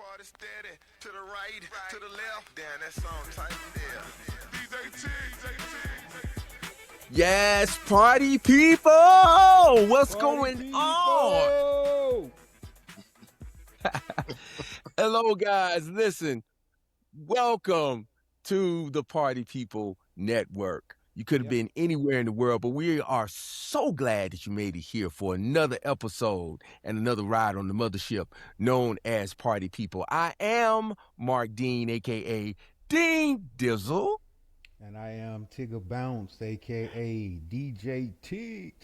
Party steady, to the right, to the left. Damn, that song tight there. DJ T. Yes, party people! What's going on? Hello, guys. Listen, welcome to the Party Peepal Network. You could have been anywhere in the world, but we are so glad that you made it here for another episode and another ride on the mothership known as Party Peepal. I am Marq Dean, a.k.a. Dean Dizzle. And I am Tigga Bounce, a.k.a. DJ T.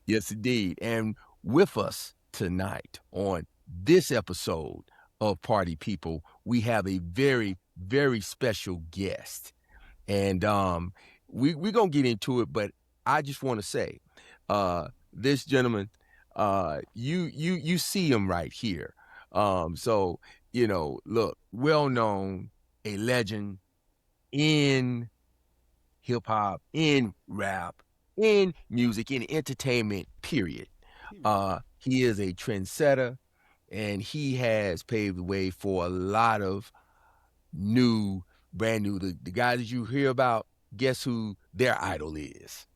Yes, indeed. And with us tonight on this episode of Party Peepal, we have a very, very special guest. And we're going to get into it, but I just want to say, this gentleman, you see him right here. So, look, well-known, a legend in hip-hop, in rap, in music, in entertainment, period. He is a trendsetter, and he has paved the way for a lot of brand new, the guys that you hear about, guess who their idol is?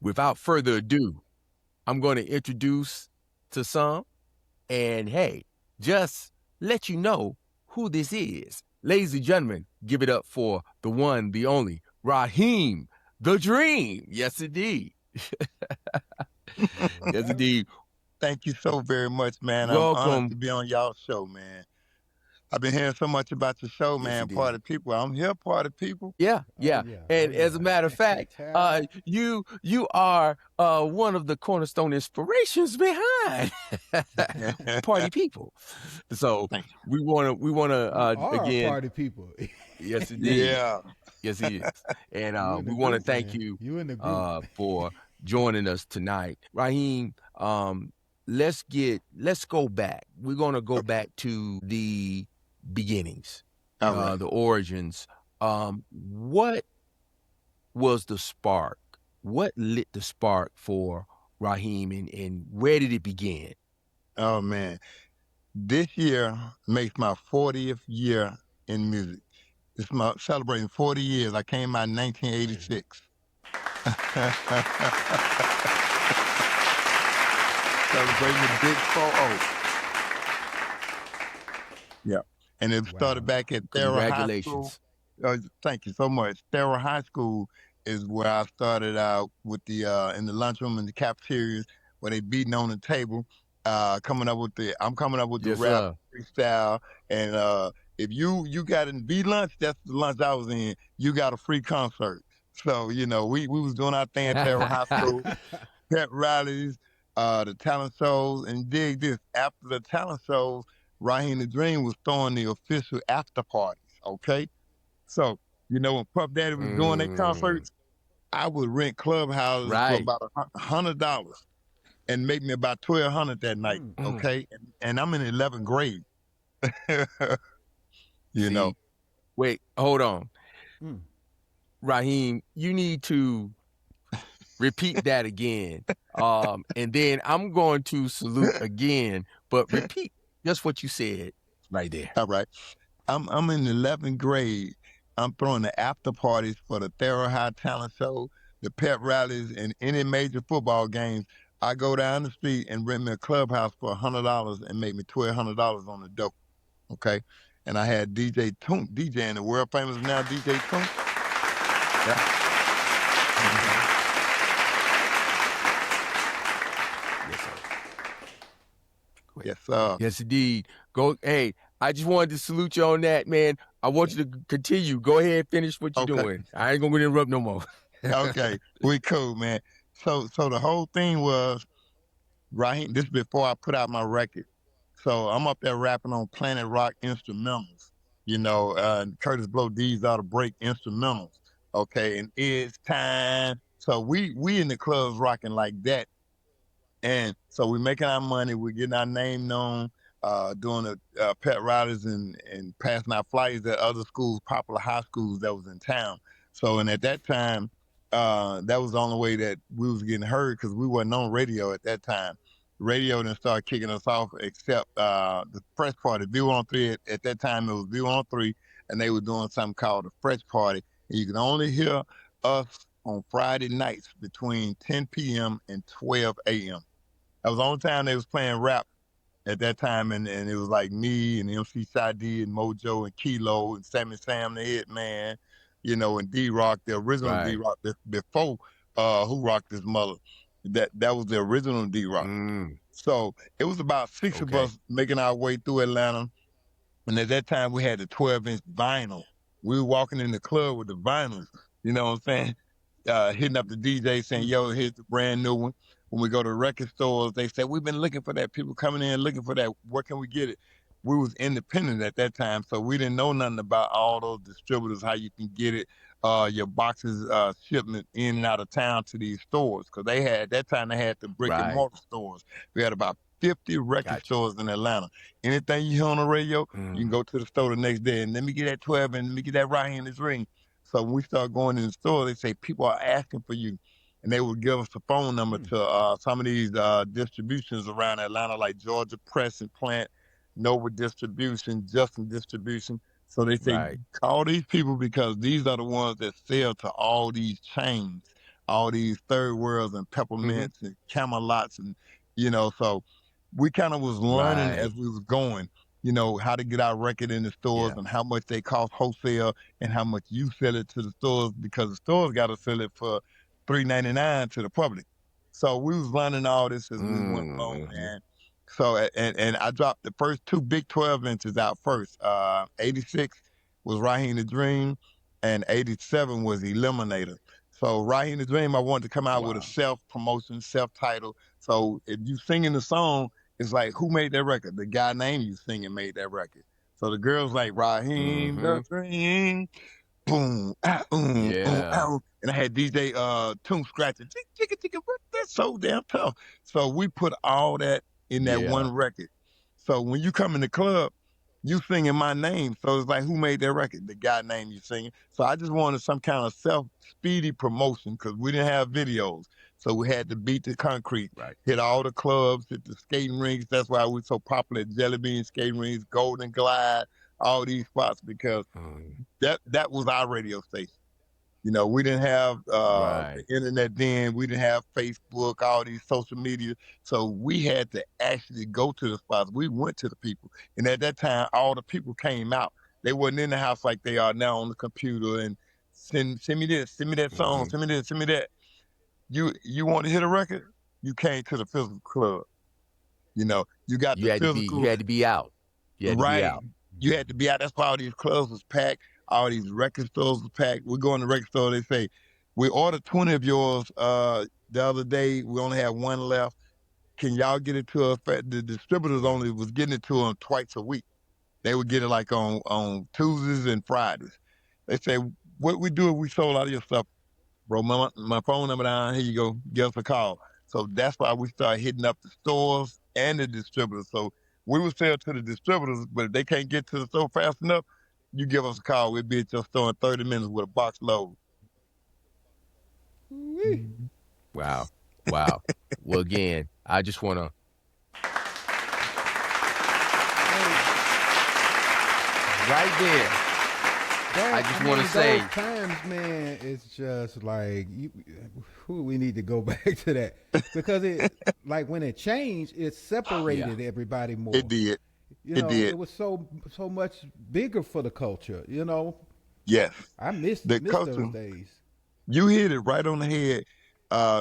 Without further ado, I'm going to introduce to some, and hey, just let you know who this is. Ladies and gentlemen, give it up for the one, the only, Raheem The Dream. Yes, indeed. Yes, indeed. Thank you so very much, man. Welcome. I'm honored to be on y'all's show, man. I've been hearing so much about your show, man. Party People. I'm here, Party People. Yeah. And as a matter of fact, you are one of the cornerstone inspirations behind Party People. So we want to again. Party People. Yes, indeed. Yeah. Yes, he is. And we want to thank you for joining us tonight, Raheem. Let's go back. We're going to go back to the beginnings, the origins. What was the spark? What lit the spark for Raheem, and where did it begin? Oh, man. This year makes my 40th year in music. It's my celebrating 40 years. I came out in 1986. Celebrating the big 4-0. Yeah. And it started back at Thera High School. Thank you so much. Thera High School is where I started out with the in the lunchroom and the cafeterias where they beating on the table, I'm coming up with the rap freestyle. And if you got in B lunch, that's the lunch I was in, you got a free concert. So, we was doing our thing at Thera High School, pep rallies, the talent shows, and dig this. After the talent shows, Raheem The Dream was throwing the official after parties, okay? So, when Puff Daddy was doing their concerts, I would rent clubhouses for about $100 and make me about $1,200 that night, okay? And I'm in 11th grade, know. Wait, hold on. Raheem, you need to repeat that again. And then I'm going to salute again, but repeat just what you said right there. All right. I'm in 11th grade. I'm throwing the after parties for the Thera High Talent Show, the pep rallies, and any major football games. I go down the street and rent me a clubhouse for $100 and make me $1,200 on the dope. Okay? And I had DJ Toon, DJing the world famous now DJ Toon. Yeah. Yes, sir. Yes, indeed. Go. Hey, I just wanted to salute you on that, man. I want you to continue. Go ahead, finish what you're doing. I ain't gonna interrupt no more. Okay, we cool, man. So the whole thing was, Raheem, this is before I put out my record. So I'm up there rapping on Planet Rock instrumentals. Curtis Blow, these are the break instrumentals. Okay, and it's time. So we in the clubs rocking like that. And so we're making our money, we're getting our name known, doing the pet rallies and passing out flyers at other schools, popular high schools that was in town. So, and at that time, that was the only way that we was getting heard because we wasn't on radio at that time. radio didn't start kicking us off except the Fresh Party. View on 3, at that time it was View on 3, and they were doing something called the Fresh Party. And you can only hear us on Friday nights between 10 p.m. and 12 a.m. That was the only time they was playing rap at that time, and it was like me and MC Sadi and Mojo and Kilo and Sammy Sam the Hitman, and D-Rock, the original Right. D-Rock, before Who Rocked His Mother. That was the original D-Rock. So it was about 6 of us making our way through Atlanta, and at that time we had the 12-inch vinyl. We were walking in the club with the vinyls, you know what I'm saying? Hitting up the DJ saying, yo, here's the brand new one. When we go to record stores, they say, we've been looking for that. People coming in looking for that. Where can we get it? We was independent at that time, so we didn't know nothing about all those distributors, how you can get it, your boxes, shipment in and out of town to these stores. Because at that time, they had the brick and mortar stores. We had about 50 record stores in Atlanta. Anything you hear on the radio, you can go to the store the next day and let me get that 12 and let me get that Raheem The Dream. So when we start going in the store, they say people are asking for you. And they would give us a phone number to some of these distributions around Atlanta, like Georgia Press and Plant, Nova Distribution, Justin Distribution. So they say, call these people because these are the ones that sell to all these chains, all these Third Worlds and Peppermints and Camelots. And, so we kind of was learning as we was going, how to get our record in the stores and how much they cost wholesale and how much you sell it to the stores, because the stores got to sell it for $3.99 to the public. So we was learning all this as we went along, man. So and I dropped the first 2 big 12 inches out first. 86 was Raheem The Dream, and 87 was Eliminator. So Raheem The Dream, I wanted to come out with a self-promotion, self-title. So if you singing the song, it's like, who made that record? The guy named you singing made that record. So the girls like Raheem The Dream, boom, and I had DJ Toon scratching, that's so damn tough. So we put all that in that one record. So when you come in the club, you singing my name. So it's like, who made that record? The guy name you singing. So I just wanted some kind of speedy promotion because we didn't have videos. So we had to beat the concrete, hit all the clubs, hit the skating rinks. That's why we're so popular at Jelly Bean skating rinks, Golden Glide, all these spots, because that was our radio station. We didn't have the internet then. We didn't have Facebook, all these social media. So we had to actually go to the spots. We went to the people. And at that time, all the people came out. They wasn't in the house like they are now on the computer and send me this, send me that song, send me this, send me that. You want to hit a record? You came to the physical club. You got the physical. You had to be out. You had to be out. You had to be out. That's why all these clubs was packed. All these record stores was packed. We go in the record store, they say, we ordered 20 of yours the other day. We only have one left. Can y'all get it to us? The distributors only was getting it to them twice a week. They would get it like on Tuesdays and Fridays. They say, what we do if we sold out of your stuff? Bro, my phone number down, here you go, give us a call. So that's why we started hitting up the stores and the distributors. So we would sell to the distributors, but if they can't get to the store fast enough, you give us a call. We'll be at your store in 30 minutes with a box load. Wow. Well, again, I just want to. Right there. I just want to say. Those times, man, it's just like, we need to go back to that. Because like when it changed, it separated everybody more. It did. It did. It was so much bigger for the culture, Yes. I missed the those days. You hit it right on the head.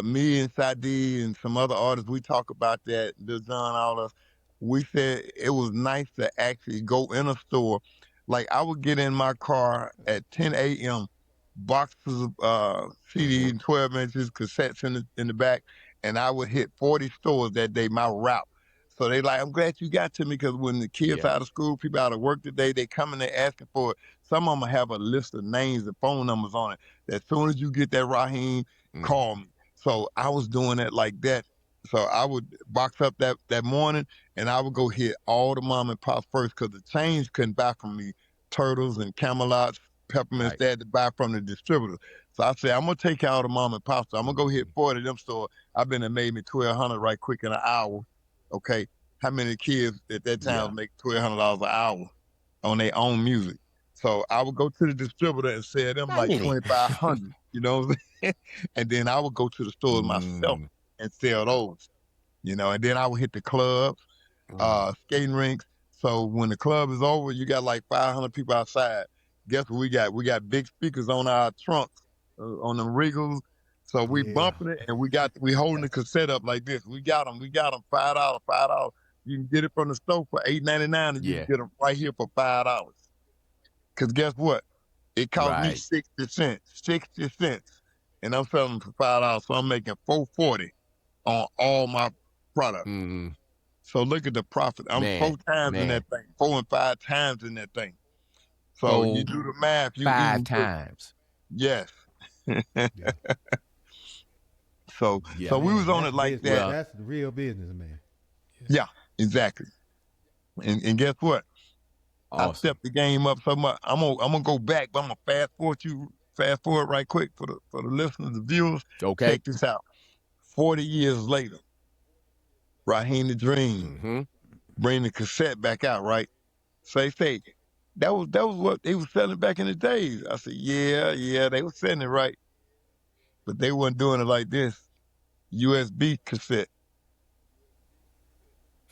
Me and Sadi and some other artists, we talk about that, the John, all us. We said it was nice to actually go in a store. Like I would get in my car at 10 a.m., boxes of CDs and 12 inches, cassettes in the back, and I would hit 40 stores that day, my route. So they like, I'm glad you got to me, because when the kids out of school, people out of work today, they come and they asking for it. Some of them have a list of names and phone numbers on it. As soon as you get that Raheem, call me. So I was doing it like that. So I would box up that morning, and I would go hit all the mom and pops first, because the chains couldn't buy from me Turtles and Camelots, Peppermints. They had to buy from the distributor. So I said, I'm going to take out the mom and pops. I'm going to go hit 40 of them stores. I've been and made me 1,200 right quick in an hour. Okay, how many kids at that time Yeah. would make $1,200 an hour on their own music? So I would go to the distributor and sell them How like many? 2,500. You know what I'm saying? And then I would go to the stores myself Mm, and sell those. And then I would hit the clubs, mm. skating rinks. So when the club is over, you got like 500 people outside. Guess what we got? We got big speakers on our trunks, on them Regals. So we Yeah. bumping it, and we holding the cassette up like this. We got them. $5, $5. You can get it from the store for $8.99, and you can Yeah. get them right here for $5. Cause guess what? It cost me Right. 60 cents, and I'm selling them for $5. So I'm making $4.40 on all my products. Mm, So look at the profit. I'm man. 4 times in Man. that thing, 4 and 5 times in that thing. So you So do the math, you 5 even put, times. yes. Yeah. So Yeah, so we Man, was on that's it like business. that. Well, That's the real business, man. Yeah, exactly. And guess what? I awesome. stepped the game up so much. I'm gonna go back, but I'm gonna fast forward right quick for the listeners, the viewers. Okay. Check this out. 40 years later, Raheem The Dream Mm-hmm. bring the cassette back out, right? Say, that was what they was selling back in the days. I said, yeah, they was selling it right, but they wasn't doing it like this. USB cassette,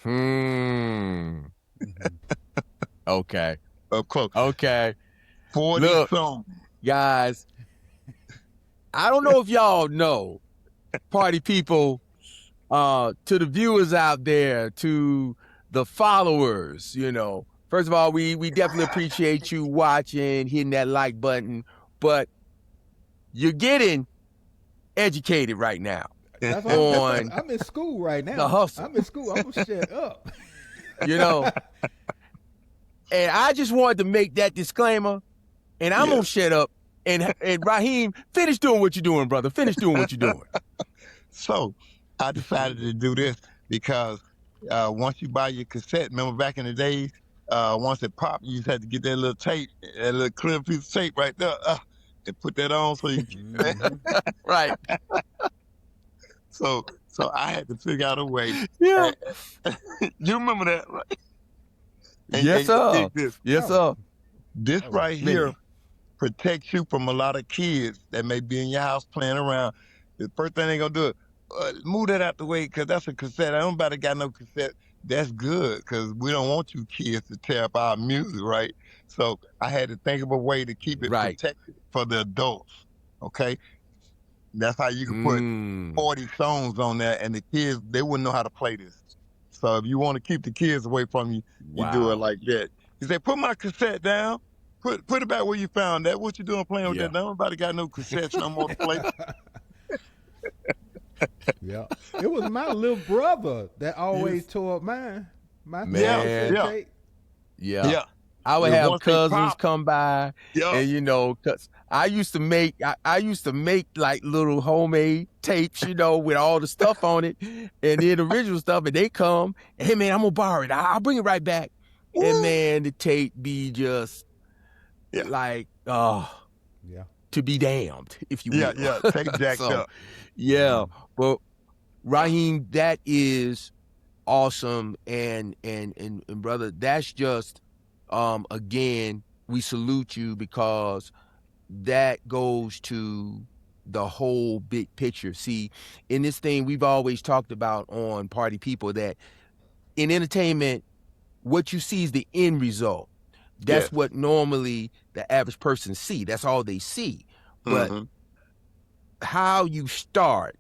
Hmm. Mm-hmm. Okay. up close, Okay. 40 Look, songs. guys, I don't know if y'all know, party people, to the viewers out there, to the followers, first of all, we definitely appreciate you watching, hitting that like button, but you're getting educated right now That's on I'm in school right the now. hustle, I'm in school. I'm gonna shut up. you know. And I just wanted to make that disclaimer, and I'm gonna shut up. And Raheem, finish doing what you're doing, brother. Finish doing what you're doing. So I decided to do this because once you buy your cassette, remember back in the days, once it popped, you just had to get that little tape, that little clear piece of tape right there, and put that on. So Mm-hmm. Right. so I had to figure out a way. Yeah. You remember that, right? Yes, And you sir. dig this. Yes, sir. This That was right here Man. protects you from a lot of kids that may be in your house playing around. The first thing they gonna do is move that out the way because that's a cassette. I don't nobody got no cassette. That's good because we don't want you kids to tear up our music, right? So I had to think of a way to keep it Right. protected for the adults. Okay, that's how you can put Mm. 40 songs on there, and the kids they wouldn't know how to play this. So if you want to keep the kids away from you, you do it Wow. like that. You say, put my cassette down. Put it back where you found that. What you doing playing with Yeah. that? Nobody got no cassettes no more to play. Yeah. It was my little brother that always Yes. tore up mine. My Man. cassette Yeah. tape. Yeah. Yeah. I would And have once they cousins pop, come by, yeah. and cause I used to make like little homemade tapes, with all the stuff on it, and the original stuff, and they come, hey man, I'm gonna borrow it. I'll bring it right back, and man, the tape be just Yeah. like, Yeah. to be damned, if you will. Yeah. Tape jacked So, up. yeah, but Raheem, that is awesome, and brother, that's just again, we salute you because that goes to the whole big picture. See, in this thing we've always talked about on Party People that in entertainment, what you see is the end result. That's Yes. what normally the average person see. That's all they see. But how you start,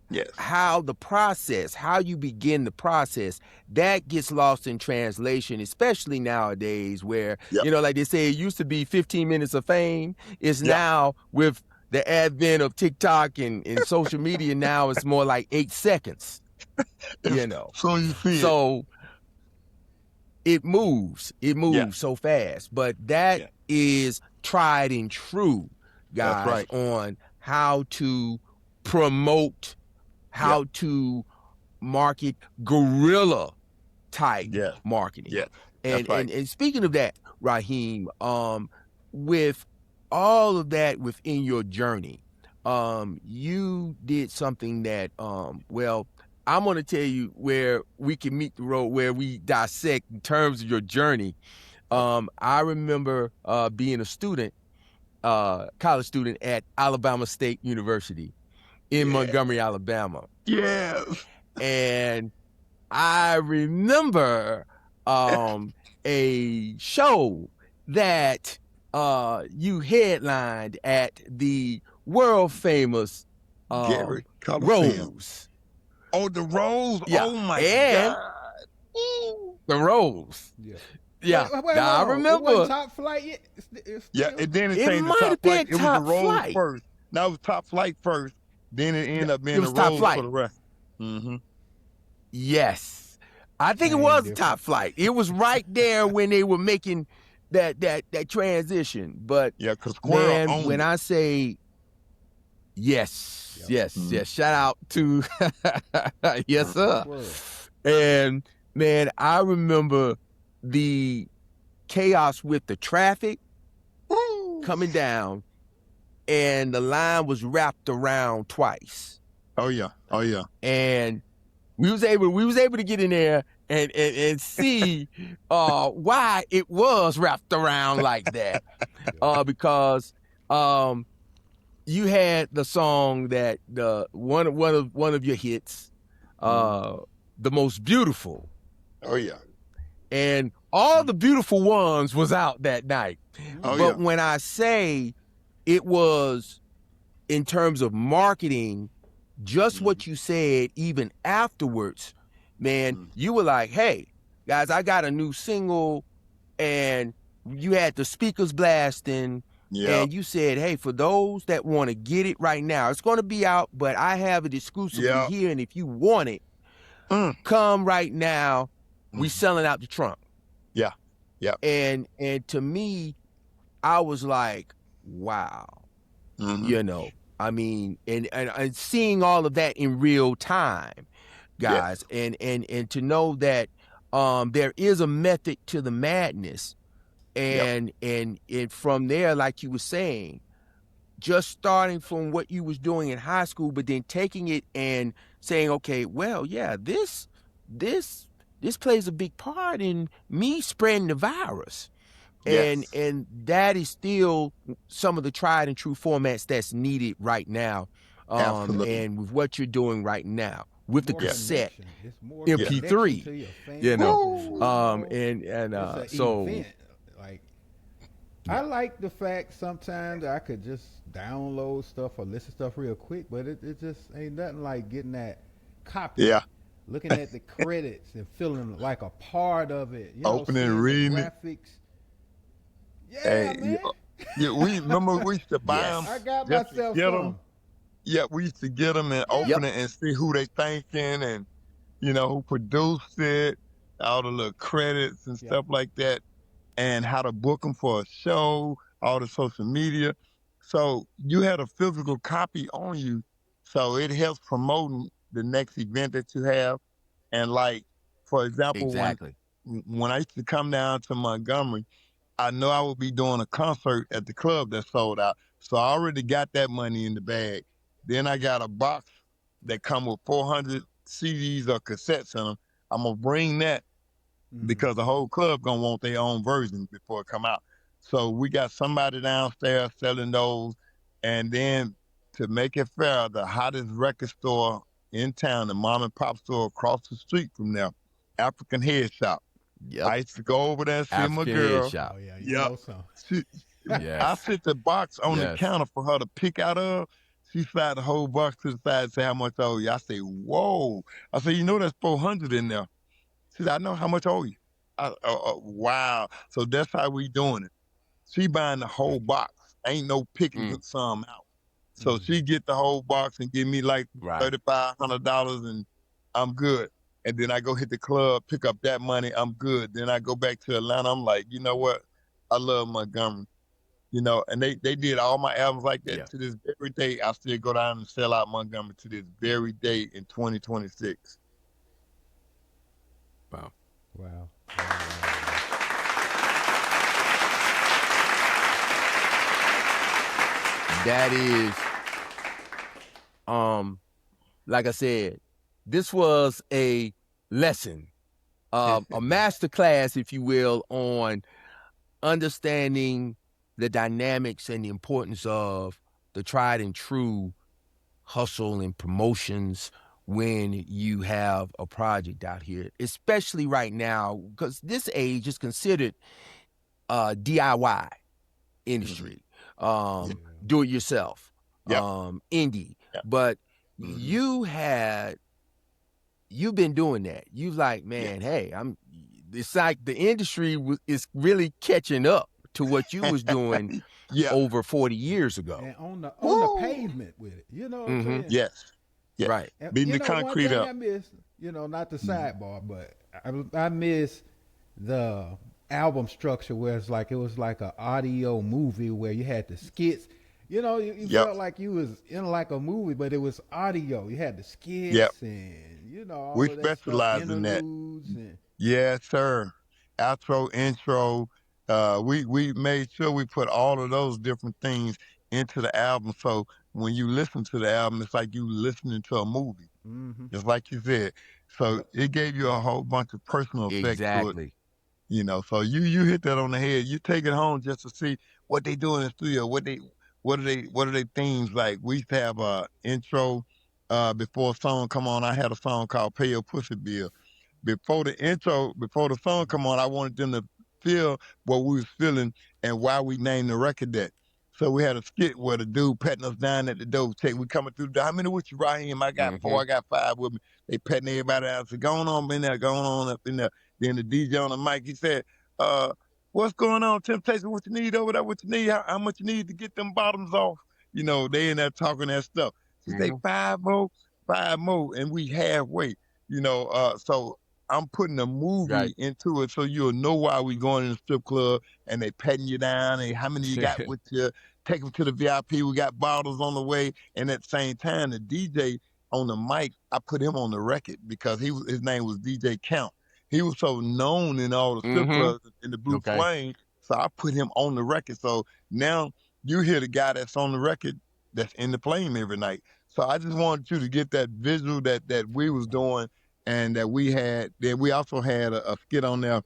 Yes. how you begin the process, that gets lost in translation, especially nowadays where, Yep. like they say, it used to be 15 minutes of fame. It's Yep. now with the advent of TikTok and social media, now it's more like 8 seconds, So you see So it moves Yeah. so fast, but that is tried and true, That's guys, right. on how to promote, how to market, guerrilla type marketing. Yes. And, That's right. and speaking of that, Raheem, with all of that within your journey, you did something that, I'm going to tell you where we can meet the road, where we dissect in terms of your journey. I remember being a student, college student at Alabama State University in Montgomery, Alabama. Yes. And I remember a show that you headlined at the world famous Rose. Oh, the Rose. Yeah. Oh my God. The Rose. Yeah. Yeah. Wait, now, I remember. It wasn't Top Flight yet? Yeah, and then it changed to Top Flight. It was the Rose first. Now it was Top Flight first. Then it ended up being the Rose for the rest. Mm-hmm. Yes. I think it was Top Flight. It was right there when they were making that transition. But yeah, because man, when I say yes, shout out to yes, sir. And man, I remember the chaos with the traffic coming down, and the line was wrapped around twice. Oh yeah. And we was able to get in there and see why it was wrapped around like that. Because you had the song that one of your hits, The Most Beautiful. Oh yeah. And all the beautiful ones was out that night. But when I say it was in terms of marketing, just what you said, even afterwards, man, you were like, hey, guys, I got a new single, and you had the speakers blasting, and you said, hey, for those that want to get it right now, it's going to be out, but I have it exclusively here, and if you want it, come right now. We selling out the trunk. Yeah. And to me, I was like, wow. You know, I mean, and seeing all of that in real time, guys, and to know that there is a method to the madness, and from there, like you were saying, just starting from what you was doing in high school, but then taking it and saying, okay, well, yeah, this plays a big part in me spreading the virus. And that is still some of the tried and true formats that's needed right now. And with what you're doing right now with the cassette, MP3, you know, and so event. Like, I like the fact sometimes I could just download stuff or listen to stuff real quick, but it just ain't nothing like getting that copy. Yeah. Looking at the credits and feeling like a part of it. You know, opening, reading the graphics. Yeah, man. Yeah, we used to buy them. I got myself some. Yeah, we used to get them and open it and see who they thinking and, you know, who produced it, all the little credits and stuff like that, and how to book them for a show, all the social media. So you had a physical copy on you, so it helps promoting the next event that you have. And like, for example, when I used to come down to Montgomery, I know I would be doing a concert at the club that sold out. So I already got that money in the bag. Then I got a box that come with 400 CDs or cassettes in them. I'm going to bring that because the whole club going to want their own version before it come out. So we got somebody downstairs selling those. And then to make it fair, the hottest record store in town, the mom and pop store across the street from there, African Head Shop. Yep. I used to go over there and see my girl. Oh, yeah, you know so. I sit the box on the counter for her to pick out of. She slide the whole box to the side and say, how much I owe you? I say, whoa. I say, you know there's 400 in there. She said, I know how much I owe you. Wow. So that's how we doing it. She buying the whole box. Ain't no picking some out. So she get the whole box and give me like $3,500 and I'm good. And then I go hit the club, pick up that money, I'm good. Then I go back to Atlanta. I'm like, you know what? I love Montgomery. You know, and they did all my albums like that to this very day. I still go down and sell out Montgomery to this very day in 2026. Wow. That is, like I said, this was a lesson, a master class, if you will, on understanding the dynamics and the importance of the tried and true hustle and promotions when you have a project out here, especially right now, because this age is considered DIY industry, do it yourself, indie. But you've been doing that. You like, man, hey, it's like the industry is really catching up to what you was doing over 40 years ago. And on the pavement with it. You know what I'm saying? Yes. Right. And, beating the concrete up. I miss, not the sidebar, but I miss the album structure where it was like an audio movie where you had the skits. You felt like you was in like a movie, but it was audio. You had the skits and all we of that specialize stuff, in that. and Yes, sir. Outro, intro. We made sure we put all of those different things into the album. So when you listen to the album, it's like you listening to a movie, just like you said. So it gave you a whole bunch of personal effects to it. So you hit that on the head. You take it home just to see what they do in the studio. What are they themes like? We used to have a intro before a song come on. I had a song called "Pay Your Pussy Bill." Before the song come on, I wanted them to feel what we was feeling and why we named the record that. So we had a skit where the dude patting us down at the door. We coming through the door. How many with you, Raheem? I got 4. I got 5 with me. They petting everybody out. I said, going on in there, going on up in there. Then the DJ on the mic, he said, what's going on, Temptation? What you need over there? What you need? How much you need to get them bottoms off? They in there talking that stuff. She say 5 more, 5 more, and we halfway. So I'm putting a movie into it so you'll know why we going in the strip club and they petting you down and how many you got with you. Take them to the VIP. We got bottles on the way. And at the same time, the DJ on the mic, I put him on the record because his name was DJ Count. He was so known in all the strip clubs in the Blue Flame. So I put him on the record. So now you hear the guy that's on the record that's in the Flame every night. So I just wanted you to get that visual that we was doing and that we had. Then we also had a skit on there.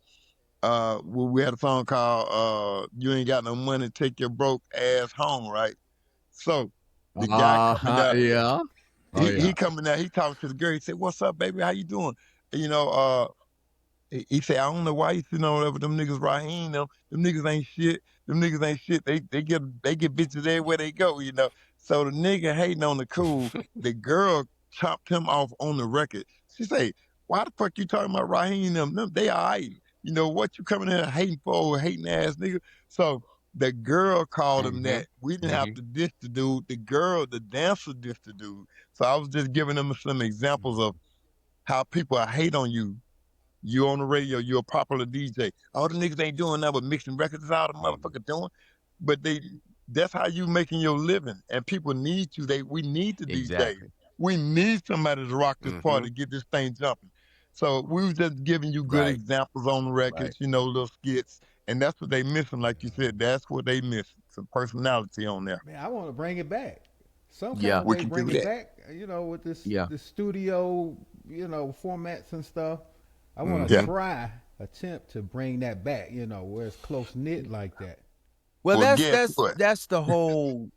We had a song called "You Ain't Got No Money, Take Your Broke Ass Home," right? So the guy coming out, he coming out, he talking to the girl. He said, "What's up, baby? How you doing?" He said, "I don't know why you sitting on over them niggas, Raheem. Them niggas ain't shit. Them niggas ain't shit. They get bitches everywhere they go, So the nigga hating on the cool, the girl chopped him off on the record. She say, "Why the fuck you talking about Raheem them? They all right. What you coming here hating for, hating ass nigga?" So the girl called him that. We didn't have to diss the dude. The dancer dissed the dude. So I was just giving them some examples of how people hate on you. You on the radio, you're a popular DJ. All the niggas ain't doing nothing but mixing records. That's all the motherfucker doing. But that's how you making your living. And people need you. We need the DJ. We need somebody to rock this party to get this thing jumping. So we was just giving you good examples on the records, little skits. And that's what they missing, like you said. That's what they miss. Some personality on there. Man, I want to bring it back. Some kind of way bring it back, with this the studio, formats and stuff. I want to attempt to bring that back, where it's close knit like that. Well, that's the whole,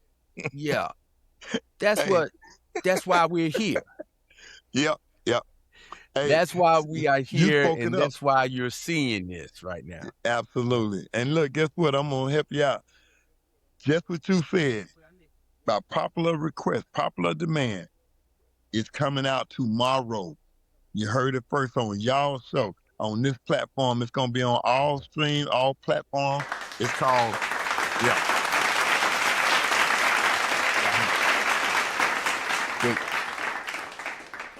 That's why we're here. Yep. Hey, that's why we are here, and that's why you're seeing this right now. Absolutely. And look, guess what? I'm gonna help you out. Just what you said about popular request, popular demand is coming out tomorrow. You heard it first on y'all show on this platform. It's going to be on all streams, all platforms. It's called,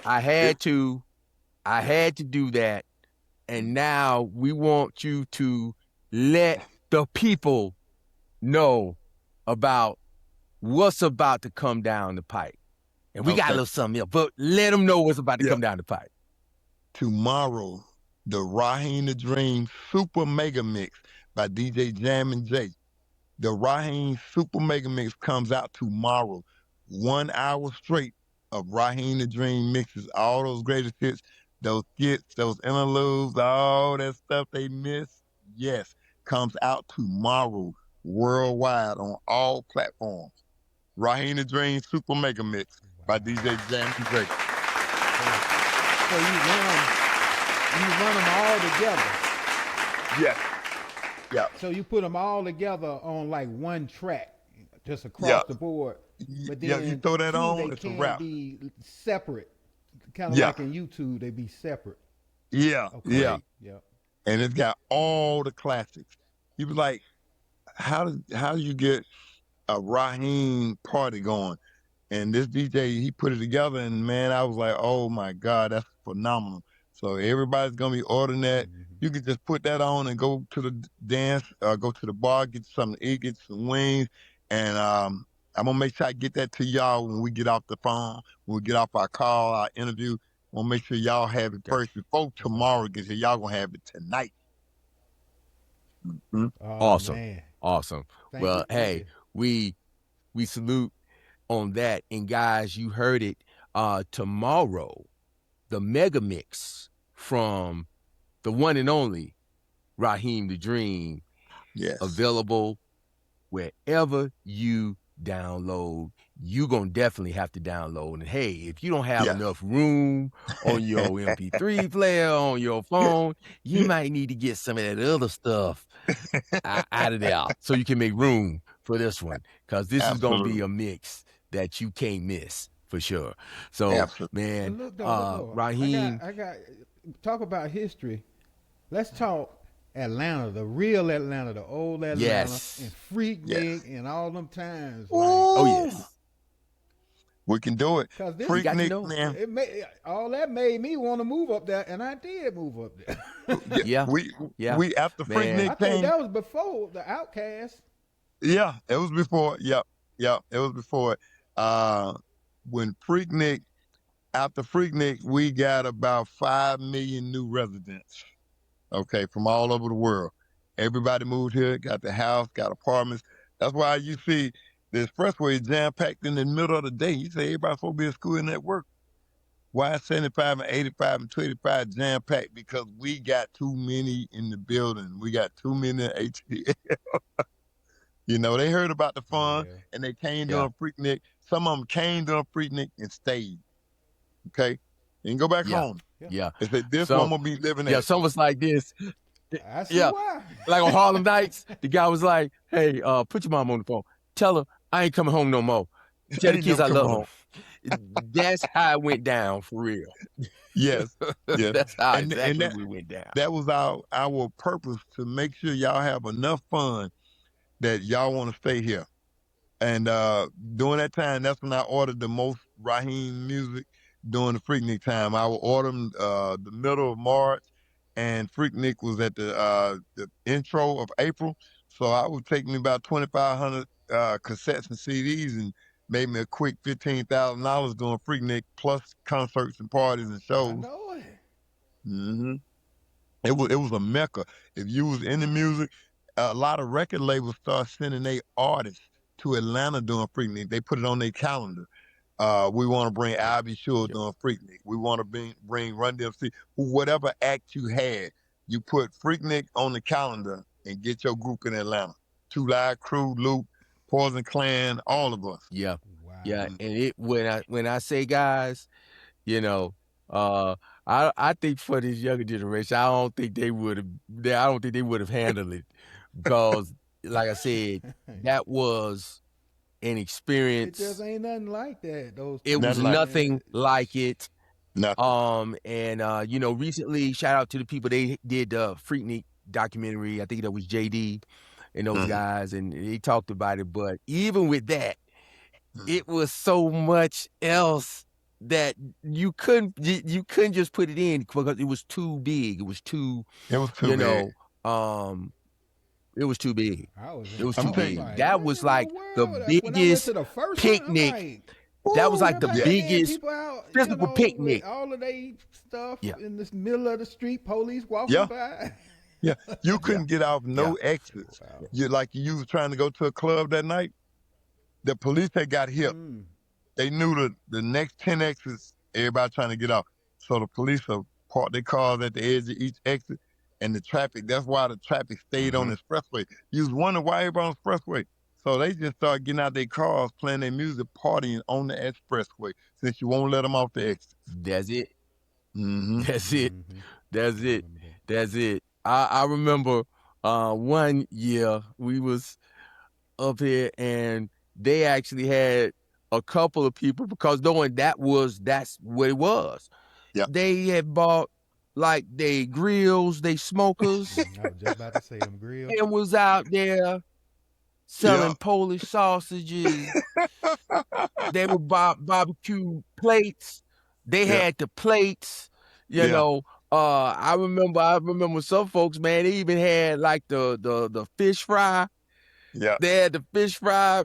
I had to do that. And now we want you to let the people know about what's about to come down the pipe. And we got a little something else, but let them know what's about to come down the pipe. Tomorrow, the Raheem The Dream Super Mega Mix by DJ Jam and Jay. The Raheem Super Mega Mix comes out tomorrow. 1 hour straight of Raheem The Dream mixes, all those greatest hits, those skits, those interludes, all that stuff they miss, yes, comes out tomorrow worldwide on all platforms. Raheem The Dream Super Mega Mix by DJ Jamie Drake. So you run them all together. Yes. Yeah. So you put them all together on like one track, just across the board. But then you throw that on, they it's a can wrap. be separate, kind of like in YouTube. They be separate. Yeah, yeah. And it's got all the classics. You be like, how do you get a Raheem party going? And this DJ, he put it together, and man, I was like, oh my God, that's phenomenal. So everybody's gonna be ordering that. You can just put that on and go to the dance, go to the bar, get something to eat, get some wings, and I'm gonna make sure I get that to y'all when we get off the phone, when we get off our call, our interview. We'll make sure y'all have it first before tomorrow gets here. Y'all gonna have it tonight. Oh, awesome, man. awesome. Thank you. we salute on that, and guys, you heard it. Tomorrow, the mega mix from the one and only Raheem The Dream, available wherever you download. You gonna definitely have to download. And hey, if you don't have enough room on your MP3 player on your phone, you might need to get some of that other stuff out of there so you can make room for this one, because this is gonna be a mix that you can't miss for sure. So man, look, Raheem, I got talk about history. Let's talk Atlanta, the real Atlanta, the old Atlanta, and Freaknik and all them times. Like, oh yes, we can do it. Freaknik, man. All that made me want to move up there, and I did move up there. We after Freaknik I think that was before the Outcast. Yeah, it was before. Yep, it was before. When Freaknik, after Freaknik, we got about 5 million new residents. Okay, from all over the world. Everybody moved here, got the house, got apartments. That's why you see the expressway jam-packed in the middle of the day. You say everybody's supposed to be at school and at work. Why 75 and 85 and 25 jam-packed? Because we got too many in the building. We got too many ATL. You know, they heard about the fun, and they came during Freaknik. Some of them came during Freaknik and stayed. Okay? And go back home. Yeah. They said, this one will be living there. Yeah, some was like this. I see why. Like on Harlem Nights, the guy was like, hey, put your mom on the phone. Tell her I ain't coming home no more. Tell the kids I love them. That's how it went down for real. Yes. That's how we went down. That was our purpose, to make sure y'all have enough fun that y'all want to stay here. And during that time, that's when I ordered the most Raheem music during the Freaknik time. I would order them the middle of March, and Freaknik was at the intro of April. So I would take me about 2,500 cassettes and CDs and made me a quick $15,000 doing Freaknik, plus concerts and parties and shows. I know it. Mm-hmm. It was a mecca. If you was in the music, a lot of record labels start sending their artists to Atlanta during Freaknik. They put it on their calendar. We want to bring Ivy Shore during Freaknik. We want to bring Run DMC. Whatever act you had, you put Freaknik on the calendar and get your group in Atlanta. Two Live Crew, Luke, Poison Clan, all of us. Yeah. Wow. Yeah. And when I say guys, you know, I think for this younger generation, I don't think they would have handled it, because like I said, that was an experience. It just ain't nothing like that. It was nothing like it. Nothing. And you know, recently, shout out to the people, they did the Freaknik documentary. I think that was JD and those guys, and they talked about it. But even with that, it was so much else that you couldn't just put it in, because it was too big. It was too big. It was too big. It was too big. That was like the biggest picnic. That was like the biggest physical picnic. All of they stuff in the middle of the street, police walking by. Yeah, you couldn't get off no exits. You was trying to go to a club that night. The police had got hip. they knew the next 10 exits, everybody trying to get off. So the police will park their cars at the edge of each exit, and the traffic, that's why the traffic stayed on the expressway. You was wondering why everybody on the expressway. So they just started getting out their cars, playing their music, partying on the expressway, since you won't let them off the exits. That's it. Mm-hmm. That's it. That's it. That's it. I remember one year we was up here and they actually had a couple of people, because knowing that's what it was. Yeah. They had bought like they grills, they smokers, I was just about to say them grills. and was out there selling Polish sausages. They would buy barbecue plates. They had the plates, you know. I remember some folks, man, they even had like the fish fry. Yeah. They had the fish fry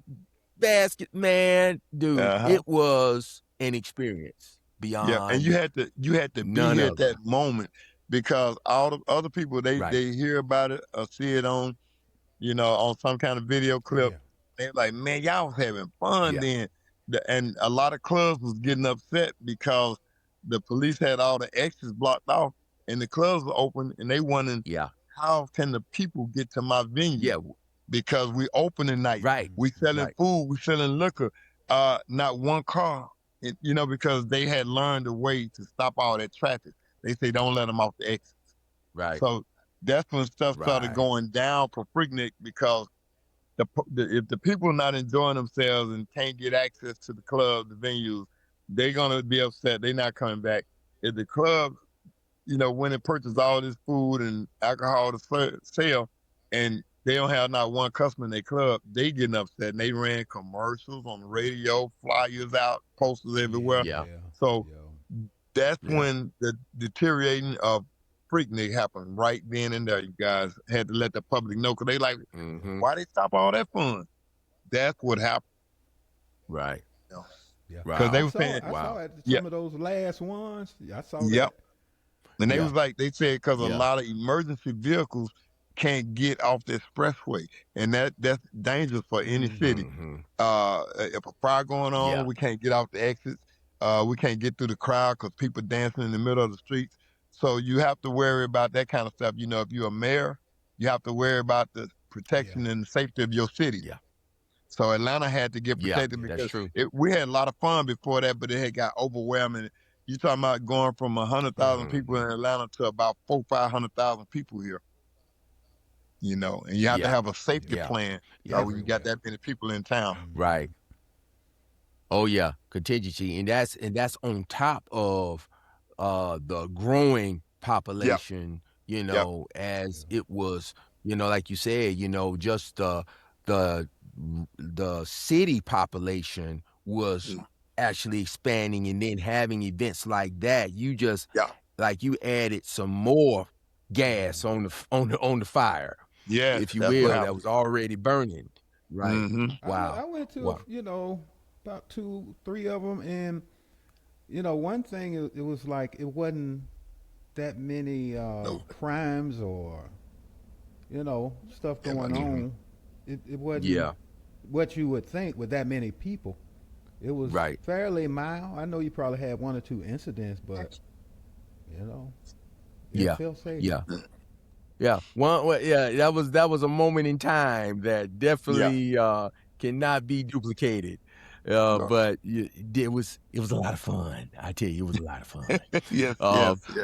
basket, man. Dude, it was an experience beyond. Yeah, and you had to be here at that moment, because all the other people they hear about it or see it on, on some kind of video clip. They're like, man, y'all was having fun then. And a lot of clubs was getting upset because the police had all the exits blocked off and the clubs were open, and they wondering, how can the people get to my venue? Yeah. Because we open at night. Right. We selling food, we selling liquor, not one car. Because they had learned a way to stop all that traffic. They say don't let them off the exits. Right. So that's when stuff started going down for Freaknik, because if the people are not enjoying themselves and can't get access to the club, the venues, they're gonna be upset. They're not coming back. If the club, went and purchased all this food and alcohol to sell, and they don't have not one customer in their club, they getting upset. And they ran commercials on the radio, flyers out, posters everywhere. So that's when the deteriorating of Freaknik happened right then and there. You guys had to let the public know, because they like, why they stop all that fun? That's what happened. Right. Because they were saying, I saw it, some of those last ones. I saw that. Yep. And they was like, they said, because a lot of emergency vehicles can't get off the expressway, and that's dangerous for any city. If a fire going on, we can't get off the exits. We can't get through the crowd because people dancing in the middle of the streets. So you have to worry about that kind of stuff. If you're a mayor, you have to worry about the protection and the safety of your city. Yeah. So Atlanta had to get protected, because we had a lot of fun before that, but it had got overwhelming. You talking about going from 100,000 people in Atlanta to about 400,000-500,000 people here. And you have to have a safety plan when you got that many people in town. Right. Oh yeah, contingency, and that's on top of the growing population. As it was, like you said, just the city population was actually expanding, and then having events like that, you just like you added some more gas on the fire. Yeah, if you will, that was already burning. Right. Wow. I went to about 2-3 of them, and one thing, it was like it wasn't that many crimes or stuff going on. It wasn't what you would think with that many people. It was fairly mild. I know you probably had 1 or 2 incidents, but it felt safe. Yeah. That was a moment in time that definitely cannot be duplicated. But it was a lot of fun. I tell you, it was a lot of fun. Yes.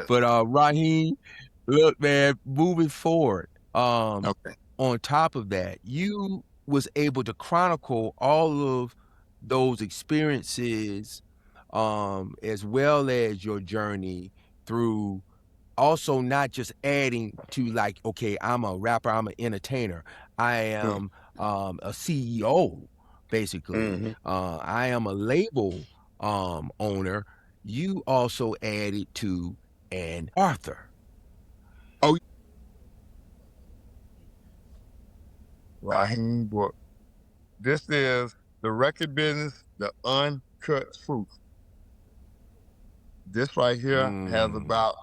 But Raheem, look, man, moving forward, on top of that, you was able to chronicle all of those experiences, as well as your journey through. Also, not just adding to like, okay, I'm a rapper, I'm an entertainer, I am a CEO, basically. I am a label owner. You also added to an author. Oh, Raheem book. This is the Record Business, the Uncut Truth. This right here has about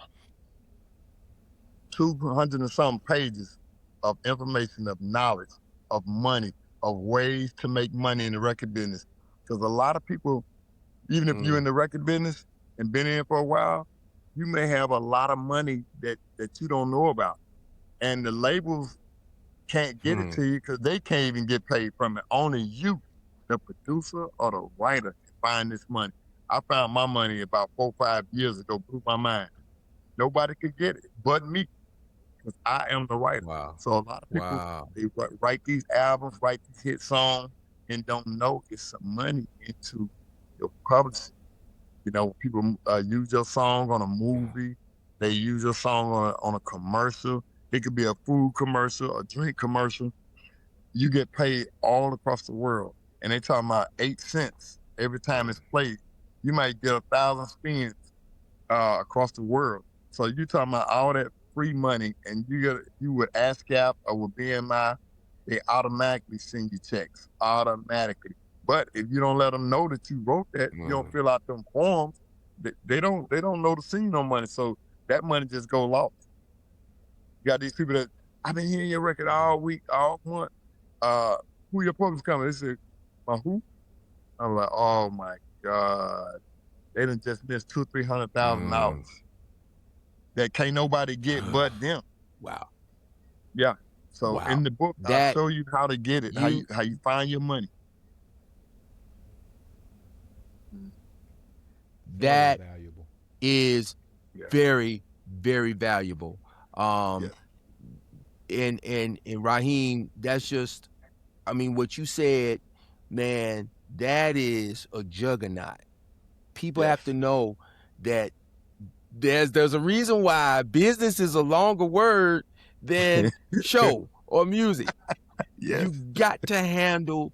200 and some pages of information, of knowledge, of money, of ways to make money in the record business. Because a lot of people Even if you're in the record business and been in for a while, you may have a lot of money that you don't know about. And the labels can't get it to you because they can't even get paid from it. Only you, the producer or the writer, can find this money. I found my money about 4 or 5 years ago, blew my mind. Nobody could get it but me because I am the writer. Wow. So a lot of people, they write these albums, write these hit songs, and don't know it's some money into your publishing. You know, people use your song on a movie. They use your song on a commercial. It could be a food commercial, a drink commercial. You get paid all across the world. And they talking about 8 cents every time it's played. You might get 1,000 spins across the world. So you talking about all that free money, and you with ASCAP or with BMI, they automatically send you checks automatically. But if you don't let them know that you wrote that, you don't fill out them forms, they don't know to send you no money. So that money just go lost. You got these people that I've been hearing your record all week, all month. Who your public's coming? They said, who? I'm like, oh my God. They done just missed $200,000-$300,000 that can't nobody get but them. Wow. Yeah. So in the book, I show you how to get it, how you find your money. That is very, very valuable. And Raheem, that's just, I mean, what you said, man, that is a juggernaut. People have to know that there's a reason why business is a longer word than show or music. You got to handle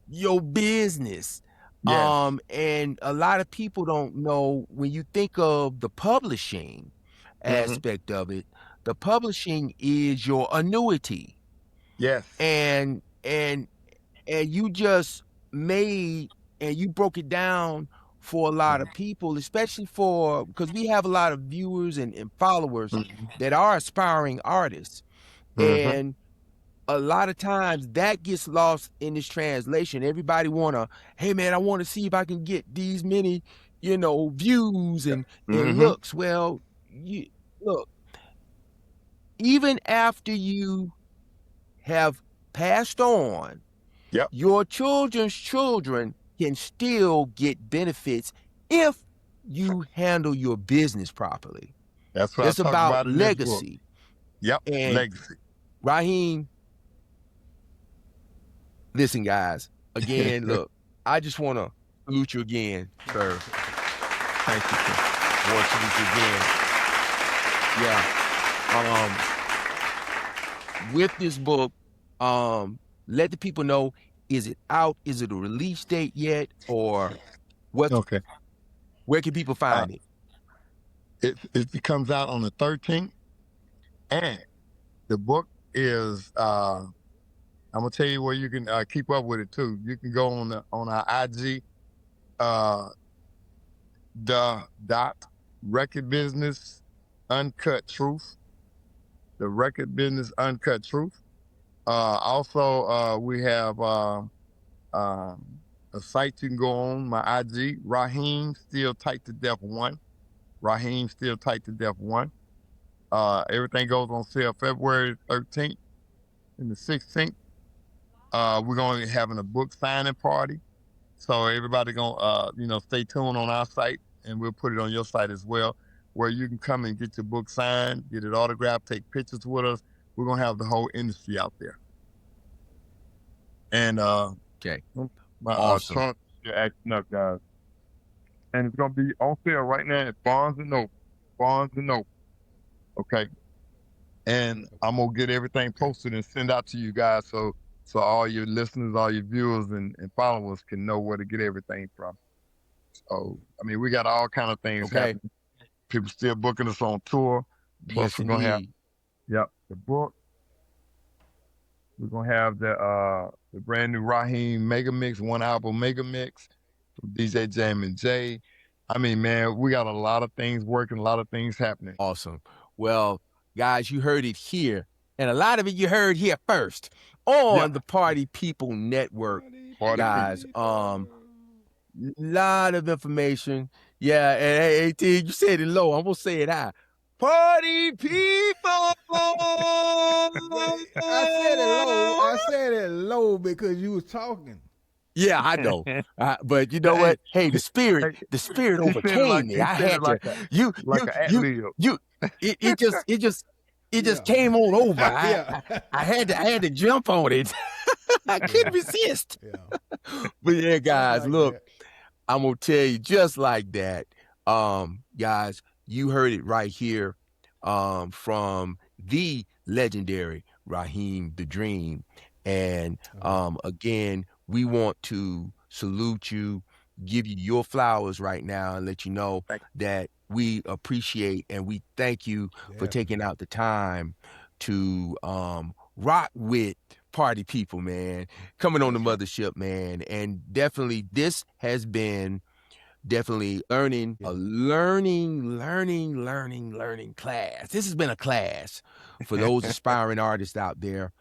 your business. And a lot of people don't know, when you think of the publishing aspect of it, the publishing is your annuity. And you just made, and you broke it down for a lot of people, especially because we have a lot of viewers and followers that are aspiring artists. And a lot of times that gets lost in this translation. Everybody hey man, I want to see if I can get these many, views and looks. Well, look, even after you have passed on, your children's children can still get benefits if you handle your business properly. That's what it's I talk about in legacy. And legacy. Raheem, listen, guys, again, look, I just want to salute you again, sir. Thank you, sir. I want to salute you again. With this book, let the people know, is it out? Is it a release date yet? Or what? Okay. Where can people find it? It comes out on the 13th. And the book is, I'm going to tell you where you can keep up with it too. You can go on our IG, the Record Business Uncut Truth. The Record Business Uncut Truth. Also, we have a site you can go on, my IG, Raheem Still Tight to Death 1. Raheem Still Tight to Death 1. Everything goes on sale February 13th and the 16th. We're going to be having a book signing party. So everybody going stay tuned on our site, and we'll put it on your site as well, where you can come and get your book signed, get it autographed, take pictures with us. We're going to have the whole industry out there. And my awesome. You're acting up, guys. And it's going to be on sale right now at Barnes & Noble. Okay. And I'm going to get everything posted and send out to you guys so all your listeners, all your viewers and followers can know where to get everything from. So, I mean, we got all kind of things happening. People still booking us on tour. Plus, we're going to have the book. We're going to have the brand new Raheem Mega Mix, 1 album Mega Mix from DJ Jam and Jay. I mean, man, we got a lot of things working, a lot of things happening. Awesome. Well, guys, you heard it here. And a lot of it you heard here first on the Party Peepal Network. Guys, lot of information. Yeah, and hey, T, you said it low. I'm gonna say it high. Party people. I said it low. I said it low because you was talking. Yeah, I know. But you know what? Hey, the spirit overcame me. I had to. You. It just came on over. Yeah. I had to jump on it. I couldn't resist. Yeah. But yeah, guys, like look, that. I'm gonna tell you just like that. Guys, you heard it right here from the legendary Raheem The Dream. And again, we want to salute you, give you your flowers right now, and let you know that we appreciate and we thank you for taking out the time to rock with Party People, man, coming on the mothership, man. And definitely this has been learning class. This has been a class for those aspiring artists out there.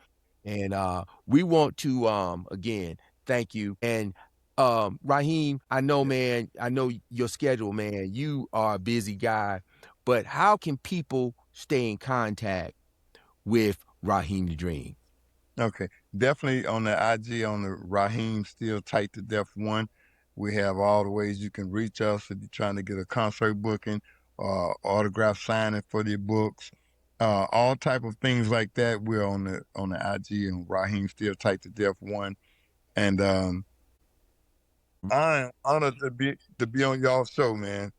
And we want to again thank you. And Raheem, I know, man, I know your schedule, man. You are a busy guy, but how can people stay in contact with Raheem The Dream? Okay, definitely on the IG, on the Raheem Still Tight to Death 1. We have all the ways you can reach us if you're trying to get a concert booking or autograph signing for your books, all type of things like that. We're on the IG and Raheem Still Tight to Death 1. And I am honored to be on y'all's show, man.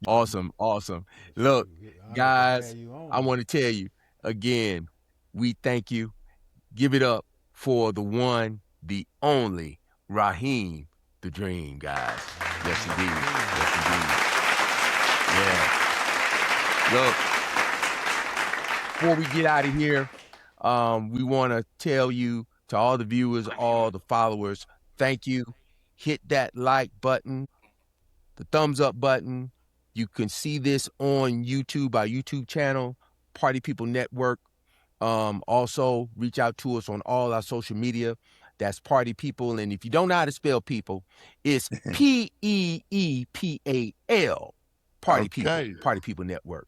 Awesome. Look, guys, I want to tell you again, we thank you. Give it up for the one, the only Raheem The Dream, guys. Yes, indeed. Yeah. Look, before we get out of here, we want to tell you, to all the viewers, all the followers, thank you. Hit that like button, the thumbs up button. You can see this on YouTube, our YouTube channel, Party Peepal Network. Also, reach out to us on all our social media. That's Party Peepal. And if you don't know how to spell people, it's P-E-E-P-A-L. Party Peepal. Party Peepal Network.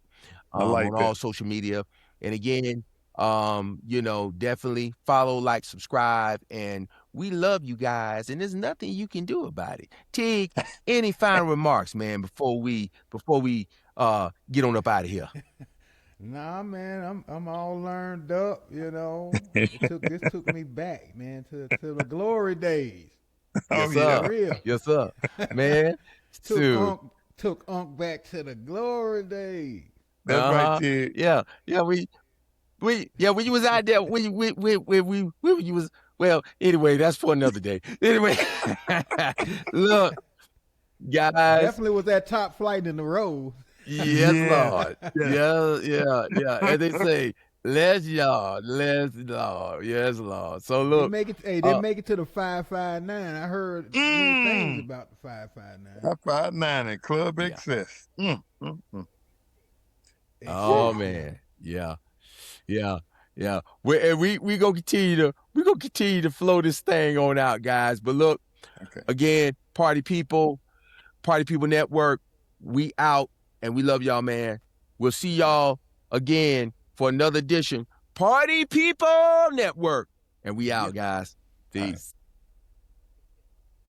On all social media. And again, definitely follow, like, subscribe, and we love you guys, and there's nothing you can do about it. Tig, any final remarks, man, before we get on up out of here? Nah, man, I'm all learned up. This took me back, man, to the glory days. Yes, sir. Real. Yes, sir. Man, took Unc back to the glory days. That's right, Tig. Yeah, when you was out there, when you was, well, anyway, that's for another day. Anyway, look, guys. Definitely was that top flight in the road. Yes, Lord. Yeah. As they say, less Lord. Yes, Lord. So look, they make it to the 559. I heard many things about the 559. 559 and Club Excess. Oh man, yeah. We gonna continue to flow this thing on out, guys. But look, again, Party Peepal Network, we out. And we love y'all, man. We'll see y'all again for another edition. Party Peepal Network. And we out, guys. Peace.